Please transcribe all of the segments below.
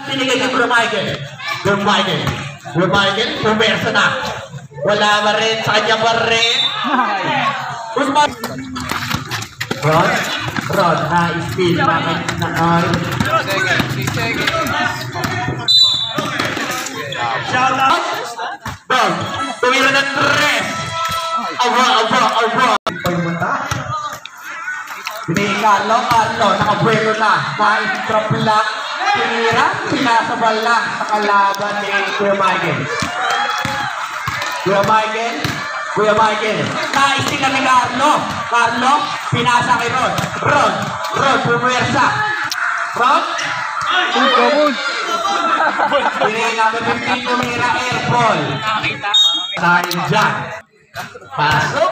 Pinigay kay Kuya Michael. Kuya Michael, pumersa na. Wala ba rin sa kanya pa rin. Usman. Rod, na-steal. Shout out. Dog, tumira ng 3. Aba. Binigay Carlo, nakabuelo na. Na-strap lang. Tinira, sinasabal lang sa kalaban ni Kuya Michael. Kuya Michael. Naisting na ni Carlo, pinasa kay Rod. Rod, pumwersa. Rod? Binigay namin 15, tumira airball. Dahil dyan. Pasok.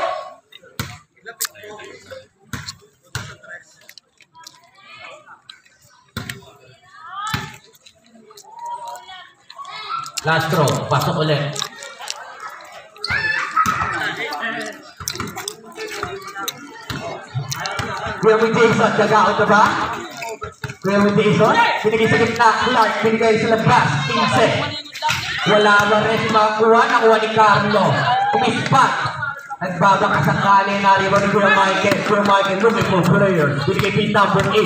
Last throw, pasok ulit. Kuya mo Jason, gagaon ka ba? Kuya mo Jason, binigay sa gitna, Clark, binigay sa labas, 15. Wala ba rin si Makuha, nakuha ni Carlo. Umispat. Nagbabakasakali na rin ni Kuya Michael, looking for players. Binigay pin number 8.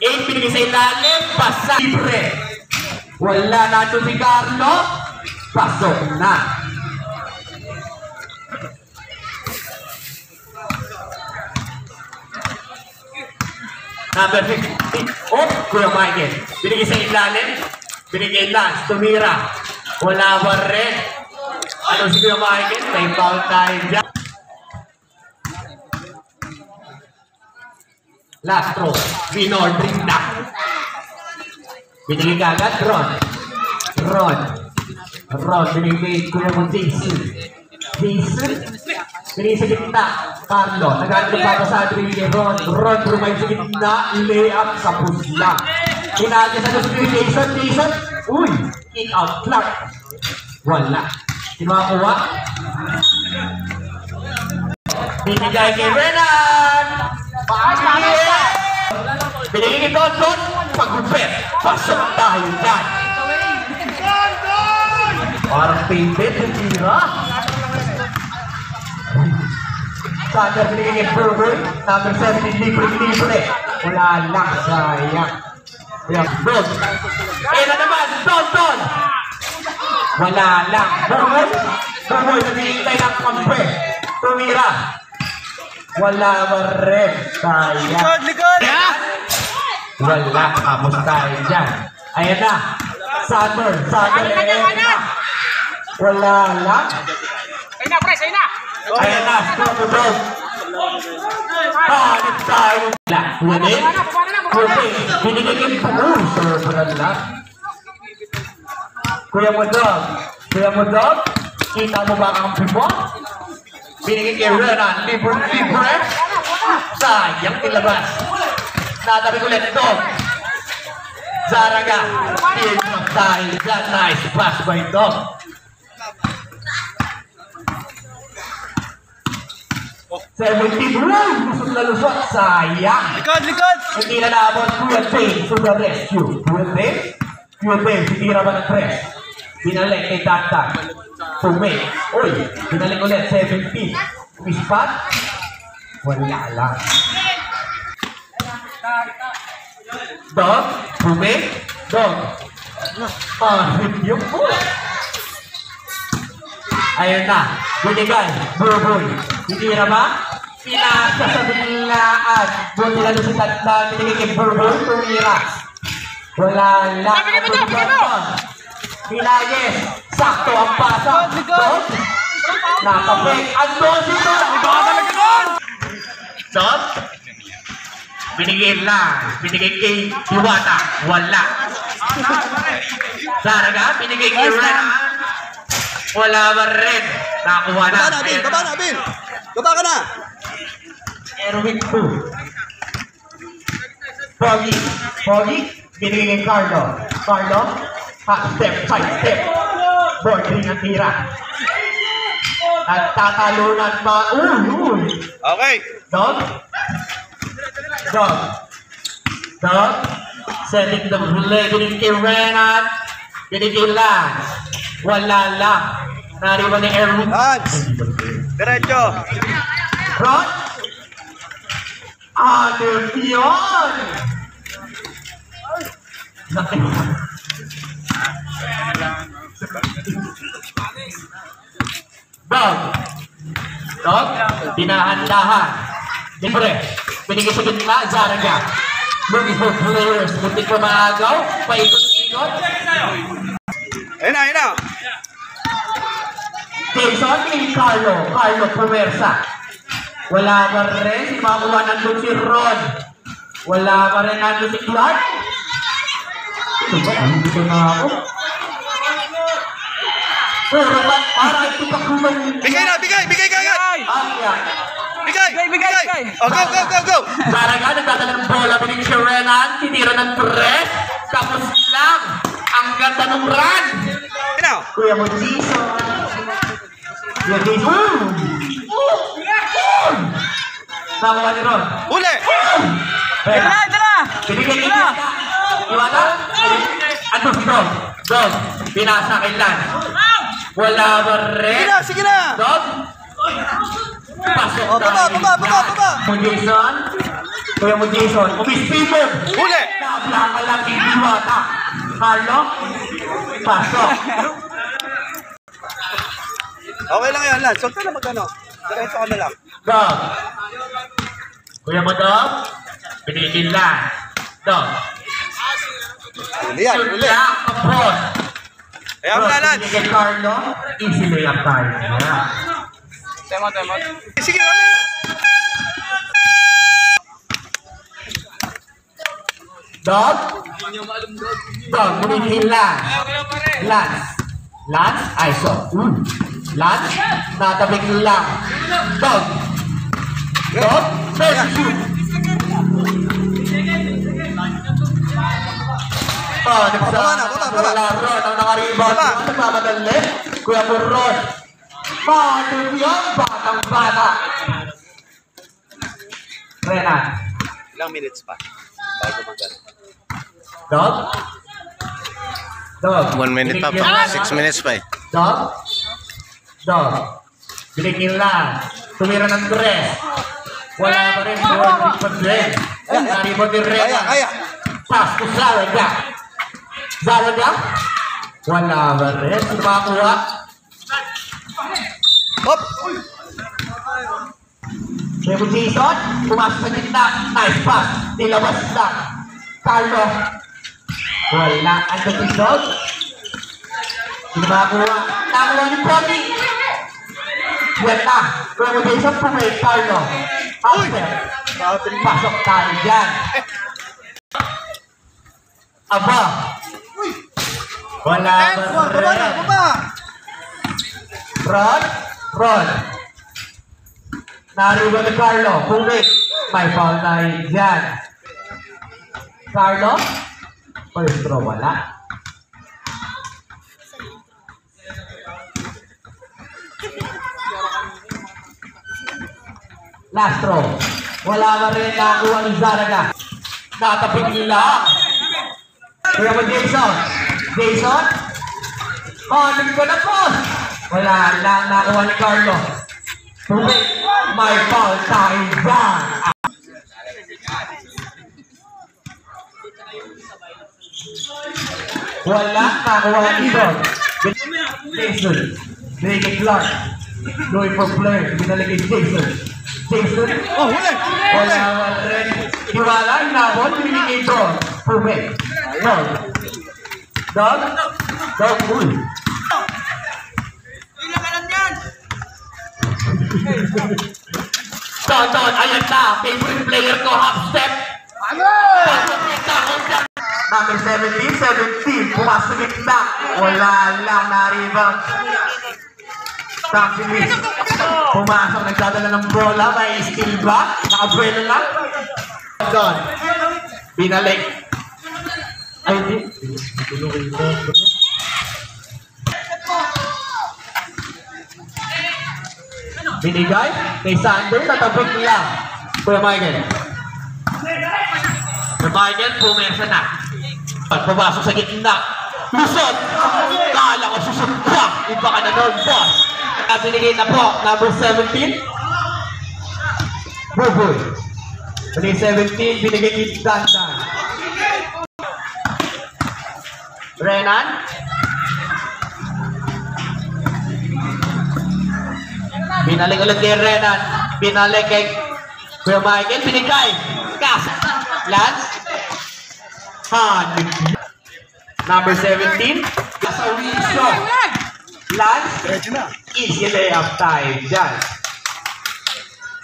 8, binigay sa ilalim, basa. Libre. Wala na ito si Carlo. Pasok na. Number 15. Oh, Kuya Michael. Binigay sa ilalim. Binigay Lance. Tumira. Wala ba rin? Ano si Kuya Michael? May foul tayo dyan. Last throw. Binordring na. Binigay agad, Ron. Binigay Kuya mo Jason. Binigay sa gitna, Carlo. Nagano pa sa atin ni Ron, rumay sa gitna, layup sa pusla. Pinagin sa gusto ni Jason. Uy, kick out, Clark. Wala. Sino makakuha? Binigay kay Renan. Binigay kay Don. Pagupit. Pasok tayo dyan. Parang pindit yung tira. Sander binigay kay Burger. Number 17, libre. Wala lang, sayang. Don. Kaya naman, Don. Wala lang. Burger, nabihintay ng kampe. Tumira. Wala ba rin, sayang. Likod! Wala, kapos tayo dyan. Ayan na. Sander, ayan na. Wala lang. Ayun na, press, ayun na. Ayan na, stop. Hanip tayo. Kunin. Binigay yung pagul. Serve lang. Kuya mo dog. Kita mo ba ang pipo? Binigay kay Renan. Libre. Sayang tilabas. Natabi ulit ito. Zaraga. Tignan tayo dyan. Nice pass by Dog. Lusot na lusot. Sayang. Likod! Hindi na naabot. Kuya Payne to the rescue. Kuya Payne. Titira ba ng press? Binalik kay Dagdag. Tumay. Uy. Binalik ulit. 17. Mispat. Wala lang. Dog, Dog. Yung po. Ayun na. Binigay. Burboy. Hindi na ba? Pinasa sa binilaan. Buti na si Tatla. Binigay kay Burboy. Tumira. Wala lang. Pinagis. Sakto ang pasa. Dog. Nakapek. Andon dito. Dog. Binigay kay Iwata. Wala. Zaraga, binigay kay Renan. Wala ba rin? Nakuha na. Baba na, Bin. Baba ka na. Erwin 2. Pogi, binigay kay Carlo. Half step, side step. Bordering ang tira. Nagtatalunan pa. Okay. Dog. Setting the play. Binigay kay Renan. Binigay Lance. Wala lang. Nariwan ni Erwin. Lance. Diretso. Ron. Ano yun? Dog. Dog. Dinahan-dahan. Libre. Binigay sa gitna. Zaraga. Looking for players. Muntik pa maagaw. Paikot-ikot. Ayun na. Jason kay Carlo. Carlo Pumersa. Wala pa rin. Si Makuha nandun si Ron. Wala pa rin nandun si Clark. Ito ba? Dito na ako. Pero ba't para ito kakulong? Bigay ka agad. Bigay. Oh, go. Zaraga, nagdadala ng bola. Binig si Renan. Tinira ng press. Tapos lang. Ang ganda ng run. Now. Kuya mo, Jason. Kuya Jason. Nakuha ni Ron. Uli. Ito na. Binigay niya. Iwala. Ano si Dog? Dog. Pinasa kay Lan. Wala ba rin? Sige na. Dog. Pasok Oh, baba. Mo Jason. Kuya mo Jason. Umispimo. Uli. Nabla ka lang iiwata. Carlo. Pasok. Okay lang yan, Lance. Huwag ka na magano. Diretso ka na lang. Dog. Kuya mo Dog. Binigay Lan. Dog. Uli yan. Kapos. Ayaw na, Lance. Binigay Carlo. Easy layup tayo. Temot. Sige, wala. Dog. Dog. Binigay Lance. Lance. ISO. Lance. Natabing lang. Dog. First shoot. Baba. Wala Ron. Ang nakaribot. Nagmamadali. Kuya mo Ron. Paano yan? Batang-bata. Renan. Ilang minutes pa bago magano. Dog. 1 minute pa, 6 minutes pa eh. Dog. Binigyan lang. Tumira ng dress. Wala pa rin. Buwan pa din. Naribot ni Renan. Kaya. Pass to Zaraga. Zaraga. Wala ba rin. Sino makakuha? Hop. Kaya mo Jason. Pumasok sa gitna. Nice pass. Nilabas lang. Carlo. Wala. Ando si Dog. Sino makakuha? Nakuha ni Pony. Yan na. Kaya mo Jason. Pumay Carlo. After. Pasok tayo dyan. Aba. Wala ba rin. Ron. Nariwa ni Carlo. Pumay. May foul tayo dyan. Carlo. First throw, wala. Last throw. Wala ba rin nakakuha ni Zaraga. Natapig nila. Kaya mo Jason. Naging ko na po. Wala lang nakakuha ni Carlo. May foul tayo dyan. Wala nakakuha ni Jason. Binigay Clark. Going for player. Binalagay Jason. Oh, huli. Wala rin. Iwala, inabot, binigay ito. Pume. Dog. Uy. Tonton, ayan na. Favorite player ko, half step. Number 17. Pumasok gitna. Wala lang na-rebound. Tampilis. Pumasok, nagdadala ng bola. May skill ba? Nakabuelo lang. Doon. Binalik. Ay, di. Binigay. Kay Sander, natabog nila. Kuya Michael. Kuya Michael, pumersa na. Pagpapasok sa gitna. Lusot! Kala ko susot pa! Iba ka na nun, boss! Binigay na po, number 17. Buboy. Binigay 17, binigay ni Dandan. Renan. Binalik ulit kay Renan. Binalik kay Kuya Michael. Binigay. Kas. Lance. Han. Number 17. Sa Wilson. Lance. Easy layup time. Dyan.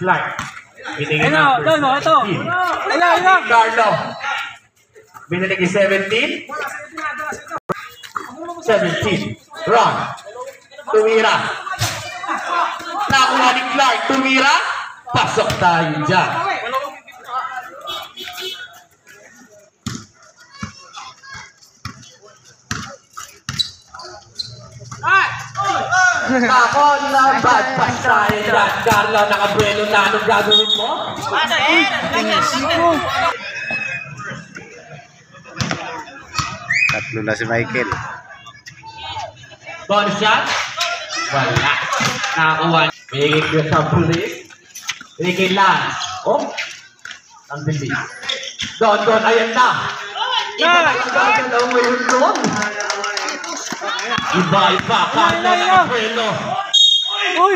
Clark. Binigay number 16. Carlo. Binalik kay 17. 17. Ron. Tumira. Nakuha ni Clark. Tumira. Pasok tayo dyan. Ako na bad pass tayo dyan. Carlo, nakabuelo na. Anong gagawin mo? Tatlo na si Michael. Bonus shot? Wala. Nakakuha. Bigay ko sa police. Bigay Lance. Oh. Ang bilis. Don. Ayan na. Iba na yung gagalaw mo yun doon. Iba. Carlo na kabuelo. Uy!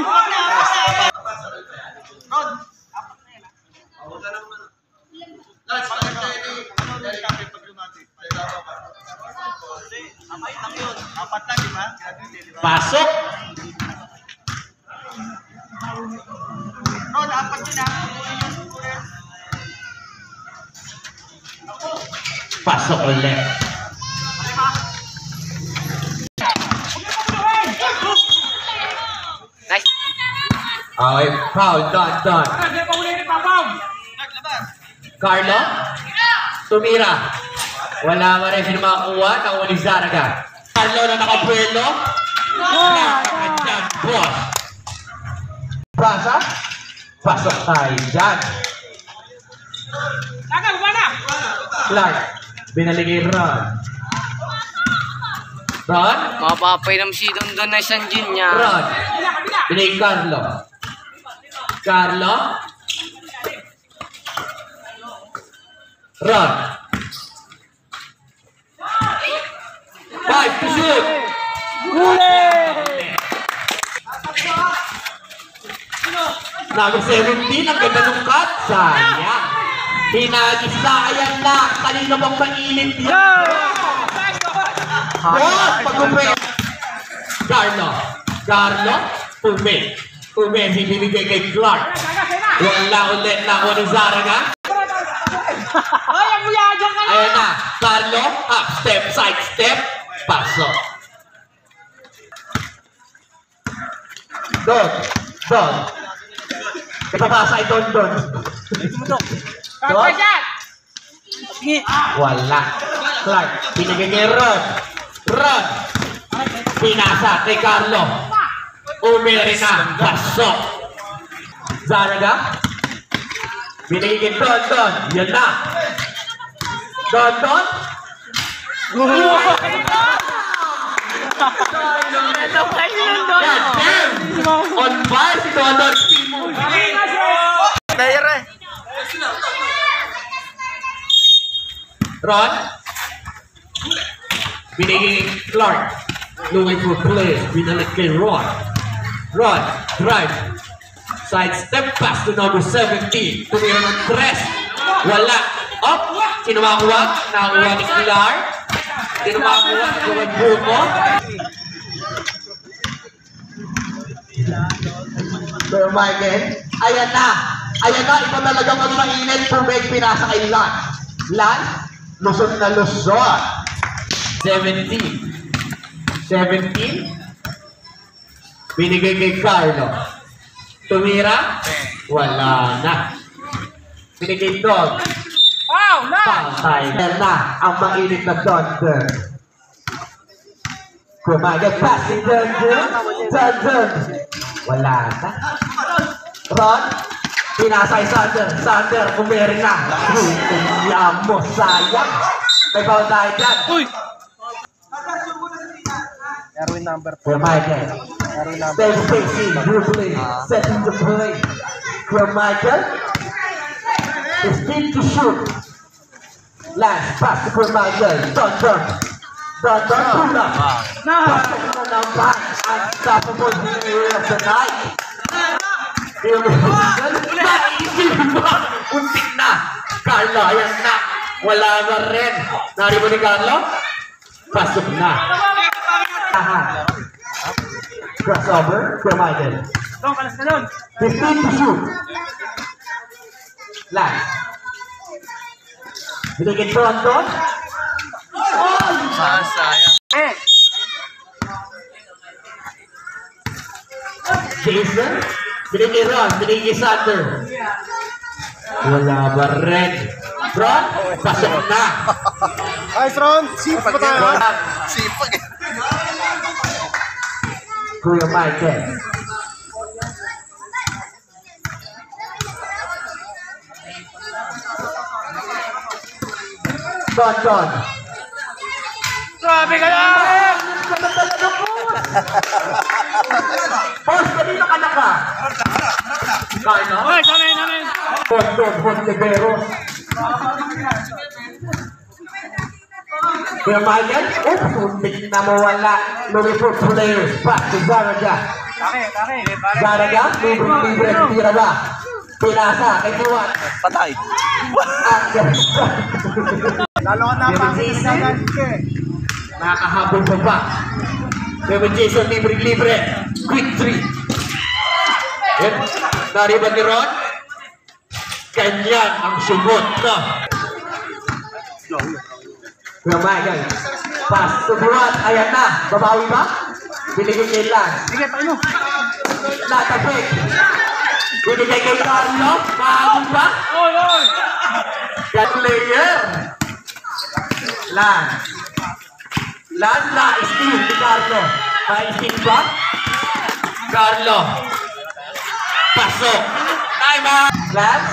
Pasok. Pasok ulit. Okay, foul, done. Carlo, tumira. Wala pa rin sino makakuha, nakuha ni Zaraga. Carlo na nakabuelo. Nakakandyan, boss. Prasa, pasok tayo dyan. Clark, binaligay Ron. Ron? Mapapainom si Dondon na isang gin niya. Ron. Binigay Carlo. Ron. 5 to shoot. Number 17, ang ganda ng cut. Sayang. Hinagis na, ayan na. Kanina bang mainit yan? Boss, pag-upit. Carlo, Pume, binibigay kay Clark. Wala ulit na ako ni Zaraga. Ayan na, Carlo, half step, side step, pasok. Don. Kapapasa ay Don. Don? Wala. Clark, binigay kay Ron. Pinasa kay Carlo. Umiri na, pasok. Zaraga. Binigay kay Don. Yan na. Don. On fire si Don. Player eh. Ron. Binigay Clark. Looking for play. Binalik kay Ron. Drive. Side step pass to number 17. Tumira ng 3. Wala. Up. Sino makakuha? Nakakuha ni Clark. Sino makakuha? Gawin buko. Sir Michael. Ayan na. Ito talagang ang mainit. Pumeg pinasa kay Lance. Lusot na lusot. 17. Binigay kay Carlo. Tumira? Wala na. Binigay Dog. Patay na ang mainit na Dondon. Kumagat pass ni Dondon. Wala na. Ron, pinasay Sander, kumeri na. Huwag mo, sayang. May bawal tayo dyan. Uy! Erwin number Kuya Michael. Stay facing, dribbling, setting the play. Kuya Michael. Is still to shoot. Last pass to Kuya Michael. Don. Pull up. Pasok mo ng back. Unstoppable hero of the night. Untik na. Carlo, ayan na. Wala na rin. Naribo ni Carlo? Pasok na. Crossover, Kuya Michael. 15 to shoot. Last. Binigyan Toronto. Sayang. Jason. Binigyan Ron. Binigyan Sander. Wala ba rin? Ron, pasok na. Ay, Ron! Sipag pa tayo. Sipag. Kuya Michael. Don. Grabe ka na! Boss, kanina ka na ka? Carlo? Uy, namin! Boss Liberos. Kuya Michael, untik na mawala. Lumipot players, back to Zaraga. Zaraga, libre, tira ba? Pinasa, kay Tuwan. Patay. Lalo ka na pang Nakahabol pa ba? Kevin Jason, libre. Quick 3. Yan, nariban ni Ron. Ganyan ang sugot na. Kuya Michael, pass to Buwan. Ayan na, babawi ba? Binigay kay Lance. Sige, tayo. Natapik. Binigay kay Carlo. Mahabol ba? Cat player. Lance na steal ni Carlo. Ma-steal ba? Carlo. Pasok. Time out. Lance.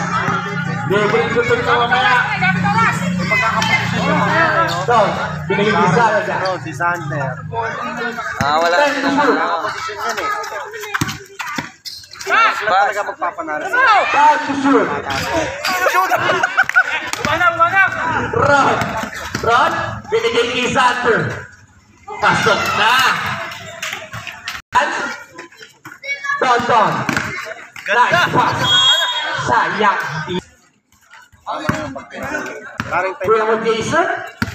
Bibig ko ito mamaya. So, binigay kay Zaraga. Si Sander. Wala. Time to shoot. Position yan eh. Paano ka magpapanalo? Time to shoot. Ron, binigay kay Sander. Pasok na. Don. Nice pass. Sayang. Kuya mo Jason,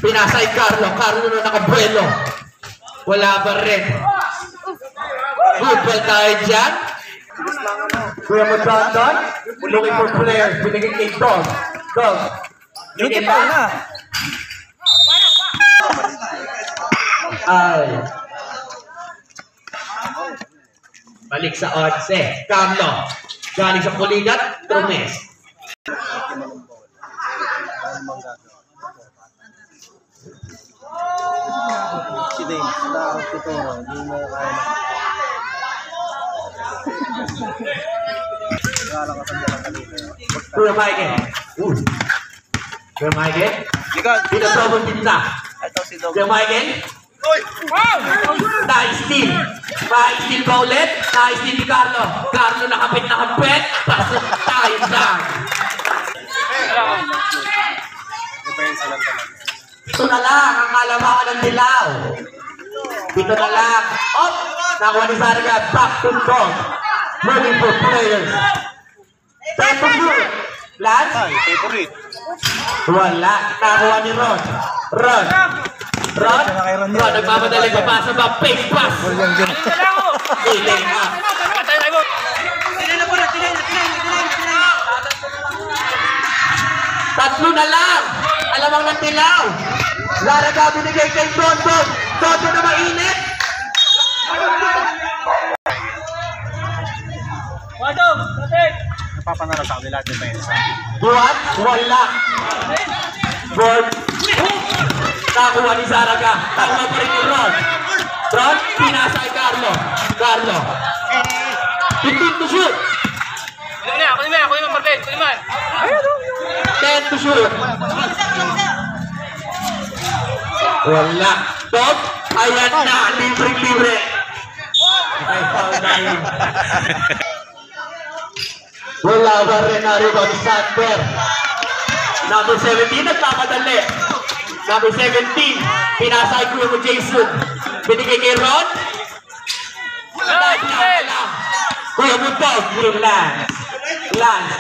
pinasay Carlo. Carlo na nakabuelo. Wala ba rin? Good ball tayo dyan. Kuya mo Don. Looking for players. Binigay kay Dog. Duty pa na. Ay. Balik sa 11. Carlo. Galing sa Puligat. Tromes. Si Dave, naarap ko ito. Hindi mo kaya na. Wala ka sa kanina. Kuya Michael. Kuya Michael. Likod. Dito sobong tinta. Ito si Dog. Kuya Michael. Na-steal. Ma-steal ba ulit? Na-steal ni Carlo. Carlo nakapit. Pasok tayo dyan. Depensa lang talaga. Ito na lang ang kalamangan ng dilaw. Dito na lang. Op! Nakuha ni Zaraga. Back to Dog. Moving for players. Time to shoot. Lance? Ay, favorite. Wala. Nakuha ni Ron. Ron, nagmamadali papasa ba? Fake pass. Delay na. Tatlo na lang. Alamang ng dilaw. Zaraga binigay kay Don. Todo na mainit. Napapanalo sa kanila, depensa. Buwan, wala. Board. Nakuha ni Zaraga. Nakuha pa rin ni Ron. Ron, pinasa kay Carlo. 15 to shoot. Ako naman, Marlene. 10 to shoot. Wala. Top. Ayan na. Libre-libre. Ay, foul na yun. Wala ba rin na rebound Sander. Number 17, nagpapadali. Number 17, pinasay ko yung Jason. Binigay kay Ron. Wala. Kuya Buntog, yung Lance. Lance.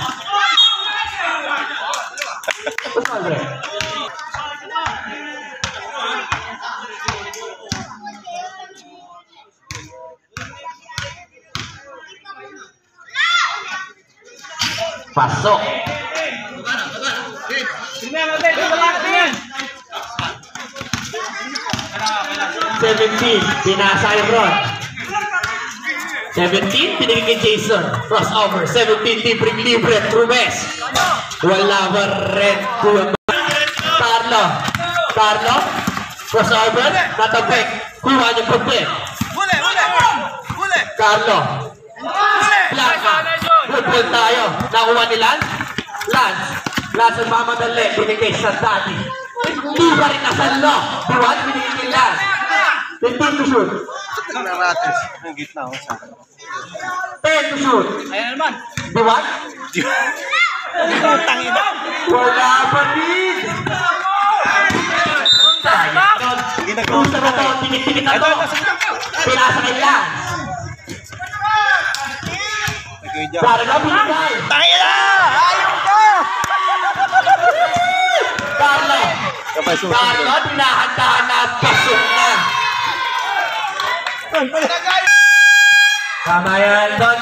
Pasok. Tingnan natin, tingnan. 17, pinasay Ron. 17, pinigay kay Jason. Crossover. 17, libre. Trumes. Wala ba rin. Carlo. Carlo. Crossover. Natabek. Kuha niya pagbe. Carlo. Plaka. Football tayo. Nakuha ni Lance. Lance. Lance ang mamadali. Binigay sa daddy. Hindi pa rin nasanlo. Diwan, binigay kay Lance. 15 to shoot. Naratis. Ang gitna ako sa akin. 10 to shoot. Ayan naman. Diwan. Tangina. Wala pa din. Gusto na to. Tingit-tingit na to. Pinasa kay Lance. Para na binigay. Tangina! Ayaw ka! Carlo. Carlo, tinahandahan na. Pasok na. Tama yan, Don.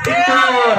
Victor.